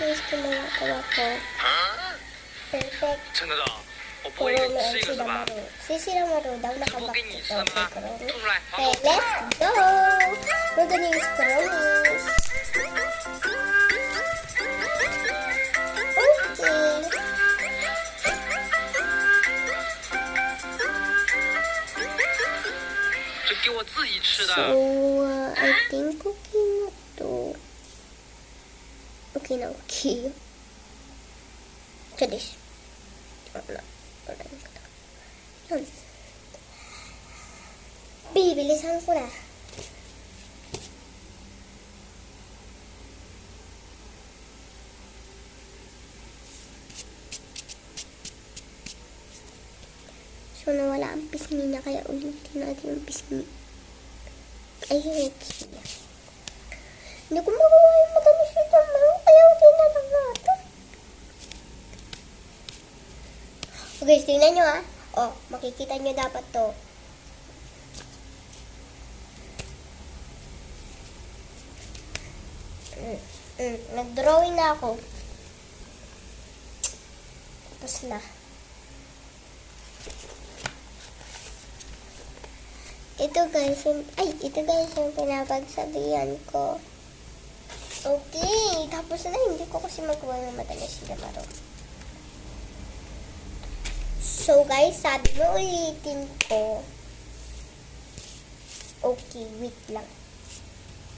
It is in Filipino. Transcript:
guys, kumagawa ko. Perfect. 真的的，我不 Pero 会给你 may 吃一个是吧？ Silamaru. Si Silamaru daw 这不给 nakabak 你 ito 吃了 kay 吗？ Kuroni. 吐出来，好 Okay, 好。 let's go! We're gonna use Kuronis. Okay. 这给我自己吃的。 So, I think okay na to. Okay na, okay. So this. Wala. Yun. Bibilisan ko na. So, nawala ang pisngi na, kaya ulitin natin yung pisngi. Ay, yung pisngi. Hindi ko magawa yung matamis ito, kaya ulitin na lang natin. So guys, tingnan nyo ah. Oh, makikita nyo dapat to. Nag-drawing na ako. Tapos na. Ito guys, yung pinapagsabihan ko. Okay, tapos na. Hindi ko kasi magawa ng matamis na maro. So guys, sabi mo ulitin ko. Okay, wait lang.